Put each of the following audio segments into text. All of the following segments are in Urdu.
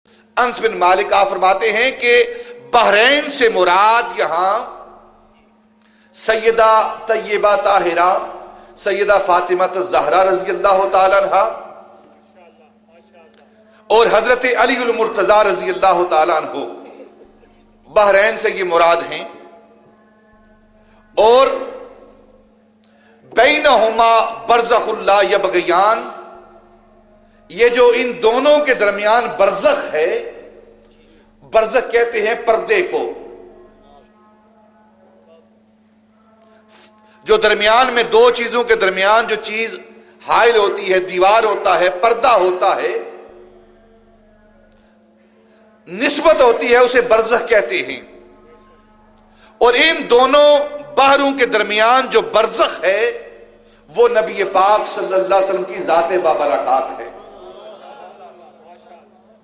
انس بن مالک آپ فرماتے ہیں کہ بحرین سے مراد یہاں سیدہ طیبہ طاہرہ سیدہ فاطمہ الزہرا رضی اللہ تعالی عنہ اور حضرت علی المرتضی رضی اللہ تعالی عنہ، بحرین سے یہ مراد ہیں۔ اور بینہما برزخ لا یبغیان، یہ جو ان دونوں کے درمیان برزخ ہے، برزخ کہتے ہیں پردے کو، جو درمیان میں دو چیزوں کے درمیان جو چیز حائل ہوتی ہے، دیوار ہوتا ہے، پردہ ہوتا ہے، نسبت ہوتی ہے، اسے برزخ کہتے ہیں۔ اور ان دونوں بحروں کے درمیان جو برزخ ہے وہ نبی پاک صلی اللہ علیہ وسلم کی ذات بابرکات ہے۔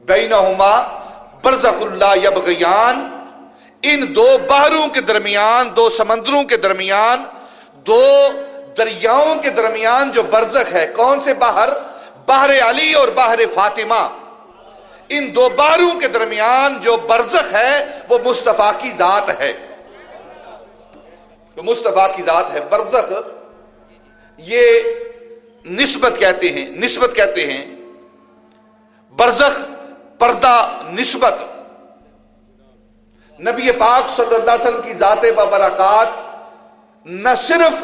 بینہما برزخ لا یبغیان، ان دو بحروں کے درمیان، دو سمندروں کے درمیان، دو دریاؤں کے درمیان جو برزخ ہے، کون سے بحر؟ بحر علی اور بحر فاطمہ، ان دو بحروں کے درمیان جو برزخ ہے وہ مصطفیٰ کی ذات ہے، وہ مصطفیٰ کی ذات ہے۔ برزخ یہ نسبت کہتے ہیں، نسبت کہتے ہیں، برزخ پردہ، نسبت۔ نبی پاک صلی اللہ علیہ وسلم کی ذات بابرکات نہ صرف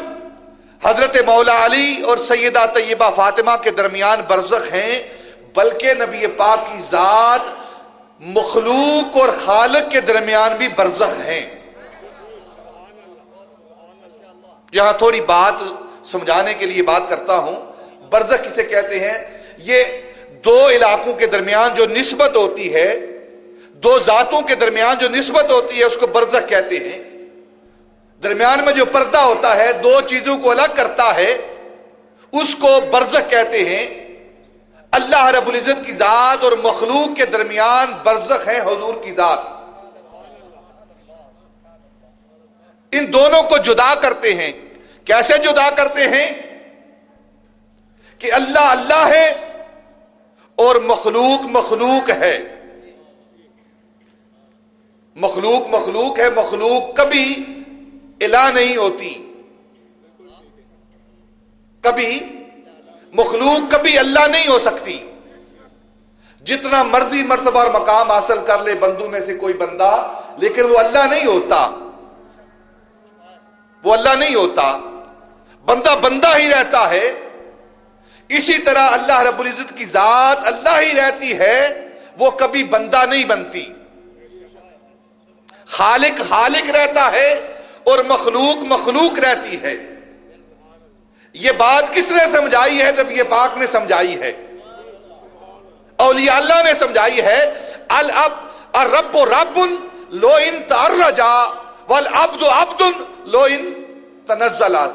حضرت مولا علی اور سیدہ طیبہ فاطمہ کے درمیان برزخ ہیں، بلکہ نبی پاک کی ذات مخلوق اور خالق کے درمیان بھی برزخ ہیں۔ یہاں تھوڑی بات سمجھانے کے لیے بات کرتا ہوں۔ برزخ کسے کہتے ہیں؟ یہ دو علاقوں کے درمیان جو نسبت ہوتی ہے، دو ذاتوں کے درمیان جو نسبت ہوتی ہے، اس کو برزخ کہتے ہیں۔ درمیان میں جو پردہ ہوتا ہے، دو چیزوں کو الگ کرتا ہے، اس کو برزخ کہتے ہیں۔ اللہ رب العزت کی ذات اور مخلوق کے درمیان برزخ ہے حضور کی ذات۔ ان دونوں کو جدا کرتے ہیں۔ کیسے جدا کرتے ہیں؟ کہ اللہ اللہ ہے اور مخلوق مخلوق ہے، مخلوق مخلوق ہے، مخلوق کبھی الہ نہیں ہوتی، کبھی مخلوق کبھی اللہ نہیں ہو سکتی۔ جتنا مرضی مرتبہ اور مقام حاصل کر لے بندوں میں سے کوئی بندہ، لیکن وہ اللہ نہیں ہوتا، وہ اللہ نہیں ہوتا، بندہ بندہ ہی رہتا ہے۔ اسی طرح اللہ رب العزت کی ذات اللہ ہی رہتی ہے، وہ کبھی بندہ نہیں بنتی۔ خالق خالق رہتا ہے اور مخلوق مخلوق رہتی ہے۔ یہ بات کس نے سمجھائی ہے؟ جب یہ پاک نے سمجھائی ہے، اولیاء اللہ نے سمجھائی ہے۔ الرب رب لو ان تعرجا والعبد عبد لو ان تنزلا۔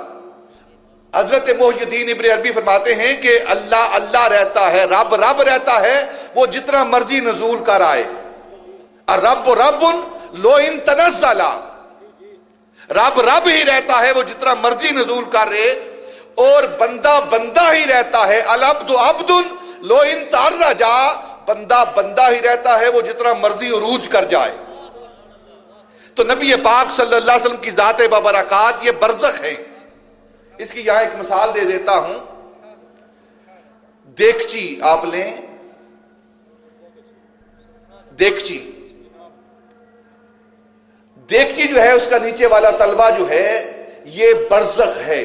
حضرت محی الدین ابن عربی فرماتے ہیں کہ اللہ اللہ رہتا ہے، رب رب رہتا ہے، وہ جتنا مرضی نزول کر آئے۔ الرب رب لو ان تنزلا، رب رب ہی رہتا ہے، وہ جتنا مرضی نزول کر رہے، اور بندہ بندہ ہی رہتا ہے۔ العبد عبد لو ان تعرجا، بندہ بندہ ہی رہتا ہے، وہ جتنا مرضی عروج کر جائے۔ تو نبی پاک صلی اللہ علیہ وسلم کی ذات بابرکات یہ برزخ ہے۔ اس کی یہاں ایک مثال دے دیتا ہوں۔ دیگچی آپ لیں، دیگچی، دیگچی جو ہے اس کا نیچے والا تلوا جو ہے یہ برزخ ہے۔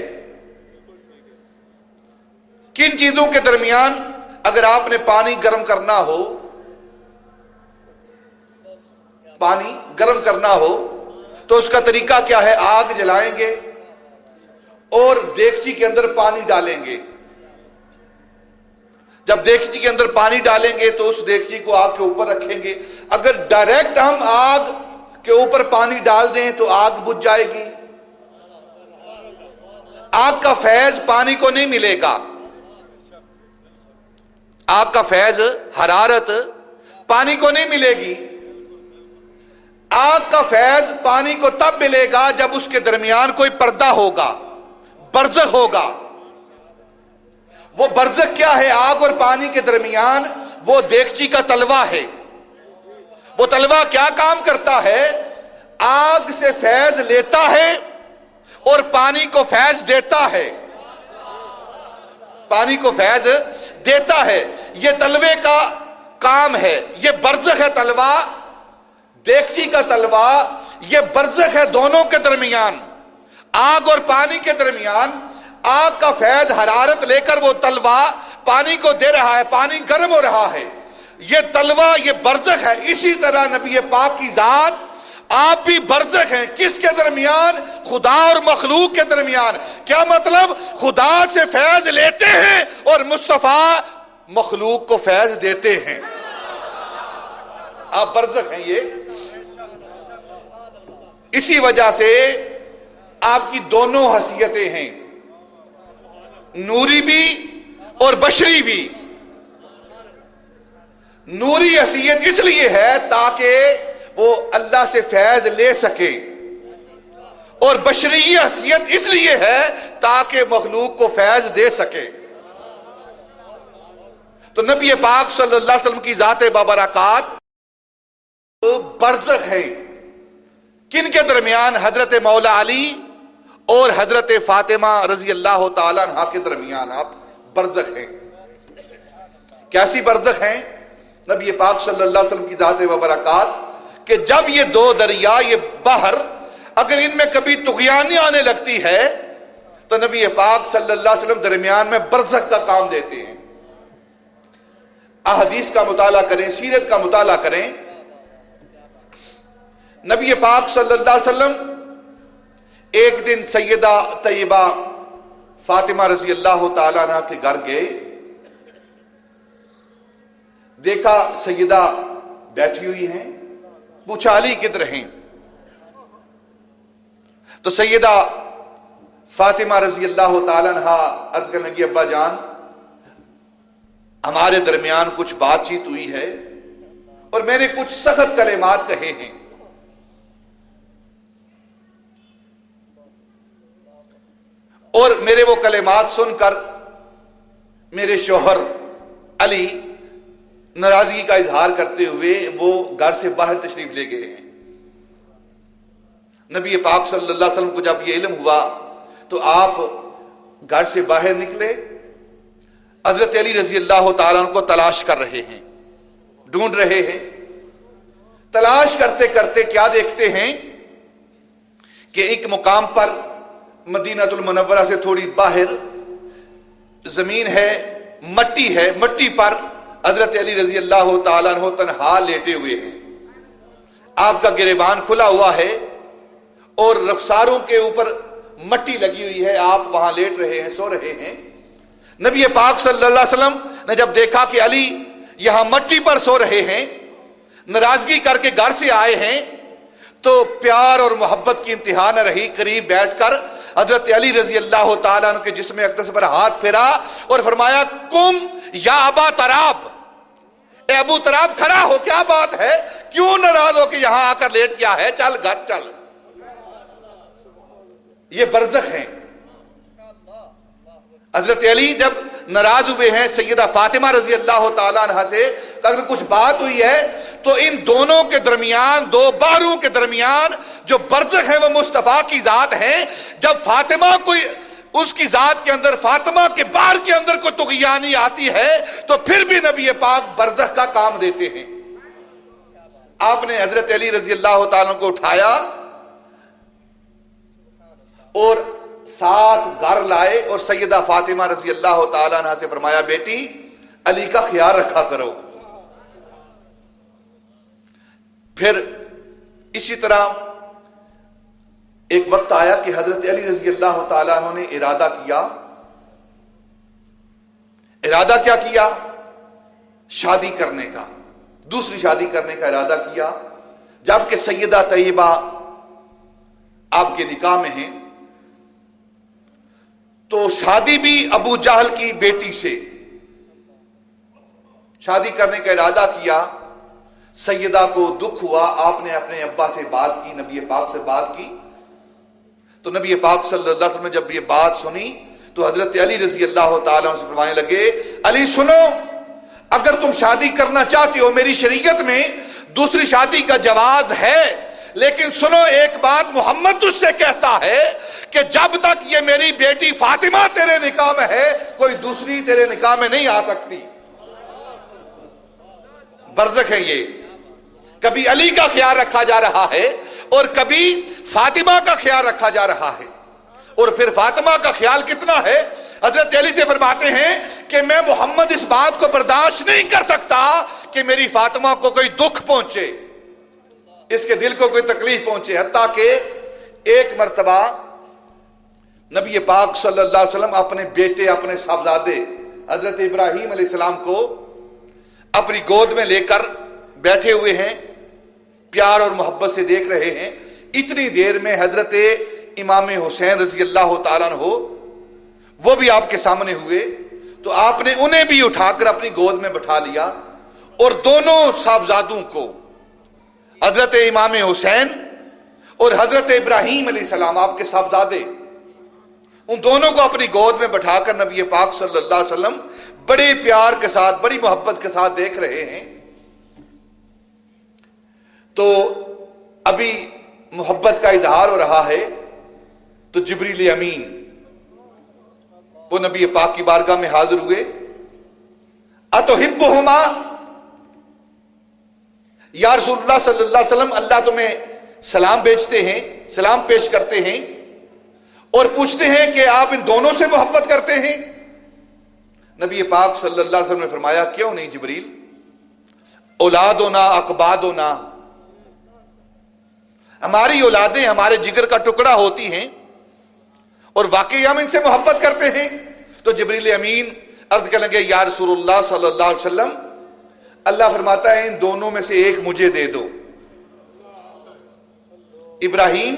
کن چیزوں کے درمیان؟ اگر آپ نے پانی گرم کرنا ہو، پانی گرم کرنا ہو تو اس کا طریقہ کیا ہے؟ آگ جلائیں گے اور دیگچی کے اندر پانی ڈالیں گے۔ جب دیگچی کے اندر پانی ڈالیں گے تو اس دیگچی کو آگ کے اوپر رکھیں گے۔ اگر ڈائریکٹ ہم آگ کے اوپر پانی ڈال دیں تو آگ بجھ جائے گی، آگ کا فیض پانی کو نہیں ملے گا، آگ کا فیض حرارت پانی کو نہیں ملے گی۔ آگ کا فیض پانی کو تب ملے گا جب اس کے درمیان کوئی پردہ ہوگا، برزخ ہوگا۔ وہ برزخ کیا ہے؟ آگ اور پانی کے درمیان وہ دیگچی کا تلوا ہے۔ وہ تلوہ کیا کام کرتا ہے؟ آگ سے فیض لیتا ہے اور پانی کو فیض دیتا ہے، پانی کو فیض دیتا ہے۔ یہ تلوے کا کام ہے، یہ برزخ ہے تلوہ، دیگچی کا تلوہ، یہ برزخ ہے دونوں کے درمیان، آگ اور پانی کے درمیان۔ آگ کا فیض حرارت لے کر وہ تلوہ پانی کو دے رہا ہے، پانی گرم ہو رہا ہے، یہ تلوہ، یہ برزخ ہے۔ اسی طرح نبی پاک کی ذات، آپ بھی برزخ ہیں، کس کے درمیان؟ خدا اور مخلوق کے درمیان۔ کیا مطلب؟ خدا سے فیض لیتے ہیں اور مصطفیٰ مخلوق کو فیض دیتے ہیں، آپ برزخ ہیں یہ۔ اسی وجہ سے آپ کی دونوں حیثیتیں ہیں، نوری بھی اور بشری بھی۔ نوری حیثیت اس لیے ہے تاکہ وہ اللہ سے فیض لے سکے، اور بشری حیثیت اس لیے ہے تاکہ مخلوق کو فیض دے سکے۔ تو نبی پاک صلی اللہ علیہ وسلم کی ذات بابرکات برزخ ہے، کن کے درمیان؟ حضرت مولا علی اور حضرت فاطمہ رضی اللہ تعالیٰ عنہ کے درمیان آپ برزخ ہیں۔ کیسی برزخ ہیں؟ نبی پاک صلی اللہ علیہ وسلم کی ذات بابرکات کہ جب یہ دو دریا، یہ بحر، اگر ان میں کبھی طغیانی آنے لگتی ہے تو نبی پاک صلی اللہ علیہ وسلم درمیان میں برزخ کا کام دیتے ہیں۔ احادیث کا مطالعہ کریں، سیرت کا مطالعہ کریں، نبی پاک صلی اللہ علیہ وسلم ایک دن سیدہ طیبہ فاطمہ رضی اللہ تعالیٰ عنہ کے گھر گئے، دیکھا سیدہ بیٹھی ہوئی ہیں، پوچھا علی کدھر ہیں؟ تو سیدہ فاطمہ رضی اللہ تعالیٰ عنہ عرض کرنے لگی، ابا جان ہمارے درمیان کچھ بات چیت ہوئی ہے اور میں نے کچھ سخت کلمات کہے ہیں، اور میرے وہ کلمات سن کر میرے شوہر علی ناراضگی کا اظہار کرتے ہوئے وہ گھر سے باہر تشریف لے گئے ہیں۔ نبی پاک صلی اللہ علیہ وسلم کو جب یہ علم ہوا تو آپ گھر سے باہر نکلے، حضرت علی رضی اللہ تعالیٰ عنہ کو تلاش کر رہے ہیں، ڈھونڈ رہے ہیں۔ تلاش کرتے کرتے کیا دیکھتے ہیں کہ ایک مقام پر مدینہ المنورہ سے تھوڑی باہر زمین ہے، مٹی ہے، مٹی پر حضرت علی رضی اللہ تعالیٰ عنہ تنہا لیٹے ہوئے ہیں، آپ کا گریبان کھلا ہوا ہے اور رخساروں کے اوپر مٹی لگی ہوئی ہے، آپ وہاں لیٹ رہے ہیں، سو رہے ہیں۔ نبی پاک صلی اللہ علیہ وسلم نے جب دیکھا کہ علی یہاں مٹی پر سو رہے ہیں، ناراضگی کر کے گھر سے آئے ہیں، تو پیار اور محبت کی انتہا نہ رہی، قریب بیٹھ کر حضرت علی رضی اللہ تعالیٰ عنہ کے جسم اقدس پر ہاتھ پھیرا اور فرمایا، قم یا ابا تراب، اے ابو تراب کھڑا ہو، کیا بات ہے، کیوں ناراض ہو کہ یہاں آ کر لیٹ گیا ہے، چل گھر چل۔ یہ برزخ ہیں۔ حضرت علی جب ناراض ہوئے ہیں سیدہ فاطمہ رضی اللہ تعالیٰ عنہ سے، اگر کچھ بات ہوئی ہے تو ان دونوں کے درمیان، دو باروں کے درمیان جو برزخ ہے وہ مصطفیٰ کی ذات ہیں۔ جب فاطمہ کوئی اس کی ذات کے اندر، فاطمہ کے بار کے اندر کوئی طغیانی آتی ہے تو پھر بھی نبی پاک برزخ کا کام دیتے ہیں۔ آپ نے حضرت علی رضی اللہ تعالیٰ کو اٹھایا اور ساتھ گھر لائے اور سیدہ فاطمہ رضی اللہ تعالیٰ عنہ سے فرمایا، بیٹی علی کا خیال رکھا کرو۔ پھر اسی طرح ایک وقت آیا کہ حضرت علی رضی اللہ تعالیٰ عنہ نے ارادہ کیا شادی کرنے کا، دوسری شادی کرنے کا ارادہ کیا، جبکہ سیدہ طیبہ آپ کے نکاح میں ہیں، تو شادی بھی ابو جہل کی بیٹی سے شادی کرنے کا ارادہ کیا۔ سیدہ کو دکھ ہوا، آپ نے اپنے ابا سے بات کی، نبی پاک سے بات کی، تو نبی پاک صلی اللہ علیہ وسلم نے جب یہ بات سنی تو حضرت علی رضی اللہ تعالیٰ عنہ سے فرمانے لگے، علی سنو، اگر تم شادی کرنا چاہتے ہو، میری شریعت میں دوسری شادی کا جواز ہے، لیکن سنو ایک بات محمد تجھ سے کہتا ہے کہ جب تک یہ میری بیٹی فاطمہ تیرے نکاح میں ہے کوئی دوسری تیرے نکاح میں نہیں آ سکتی۔ برزخ ہے یہ، کبھی علی کا خیال رکھا جا رہا ہے اور کبھی فاطمہ کا خیال رکھا جا رہا ہے، اور پھر فاطمہ کا خیال کتنا ہے؟ حضرت علی سے فرماتے ہیں کہ میں محمد اس بات کو برداشت نہیں کر سکتا کہ میری فاطمہ کو کوئی دکھ پہنچے، اس کے دل کو کوئی تکلیف پہنچے۔ حتیٰ کہ ایک مرتبہ نبی پاک صلی اللہ علیہ وسلم اپنے بیٹے، اپنے صاحبزادے حضرت ابراہیم علیہ السلام کو اپنی گود میں لے کر بیٹھے ہوئے ہیں، پیار اور محبت سے دیکھ رہے ہیں۔ اتنی دیر میں حضرت امام حسین رضی اللہ تعالیٰ عنہ وہ بھی آپ کے سامنے ہوئے، تو آپ نے انہیں بھی اٹھا کر اپنی گود میں بٹھا لیا، اور دونوں صاحبزادوں کو، حضرت امام حسین اور حضرت ابراہیم علیہ السلام آپ کے صاحبزادے، ان دونوں کو اپنی گود میں بٹھا کر نبی پاک صلی اللہ علیہ وسلم بڑے پیار کے ساتھ، بڑی محبت کے ساتھ دیکھ رہے ہیں۔ تو ابھی محبت کا اظہار ہو رہا ہے، تو جبریل امین وہ نبی پاک کی بارگاہ میں حاضر ہوئے۔ اتحبہما، یا رسول اللہ صلی اللہ علیہ وسلم، اللہ تمہیں سلام بھیجتے ہیں، سلام پیش کرتے ہیں اور پوچھتے ہیں کہ آپ ان دونوں سے محبت کرتے ہیں؟ نبی پاک صلی اللہ علیہ وسلم نے فرمایا کیوں نہیں جبریل، اولادنا اقبادنا، ہماری اولادیں ہمارے جگر کا ٹکڑا ہوتی ہیں اور واقعی ہم ان سے محبت کرتے ہیں۔ تو جبریل امین عرض کرنے لگے یا رسول اللہ صلی اللہ علیہ وسلم، اللہ فرماتا ہے ان دونوں میں سے ایک مجھے دے دو۔ ابراہیم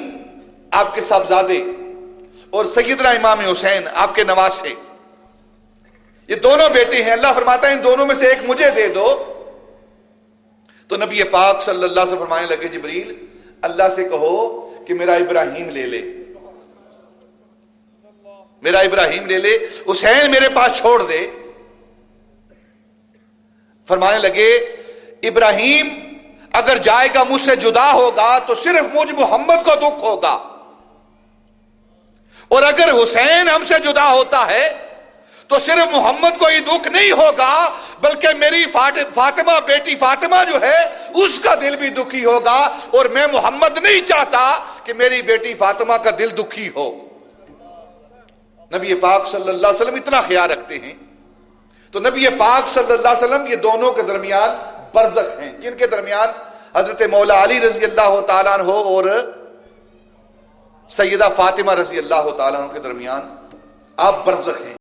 آپ کے صاحبزادے اور سیدنا امام حسین آپ کے نواسے، یہ دونوں بیٹے ہیں، اللہ فرماتا ہے ان دونوں میں سے ایک مجھے دے دو۔ تو نبی پاک صلی اللہ علیہ وسلم فرمانے لگے جبریل اللہ سے کہو کہ میرا ابراہیم لے لے، میرا ابراہیم لے لے، حسین میرے پاس چھوڑ دے۔ فرمانے لگے ابراہیم اگر جائے گا مجھ سے جدا ہوگا تو صرف مجھ محمد کو دکھ ہوگا، اور اگر حسین ہم سے جدا ہوتا ہے تو صرف محمد کو ہی دکھ نہیں ہوگا بلکہ میری فاطمہ، بیٹی فاطمہ جو ہے اس کا دل بھی دکھی ہوگا، اور میں محمد نہیں چاہتا کہ میری بیٹی فاطمہ کا دل دکھی ہو۔ نبی پاک صلی اللہ علیہ وسلم اتنا خیال رکھتے ہیں۔ تو نبی پاک صلی اللہ علیہ وسلم یہ دونوں کے درمیان برزخ ہیں، جن کے درمیان حضرت مولا علی رضی اللہ تعالیٰ عنہ اور سیدہ فاطمہ رضی اللہ تعالیٰ عنہ کے درمیان آپ برزخ ہیں۔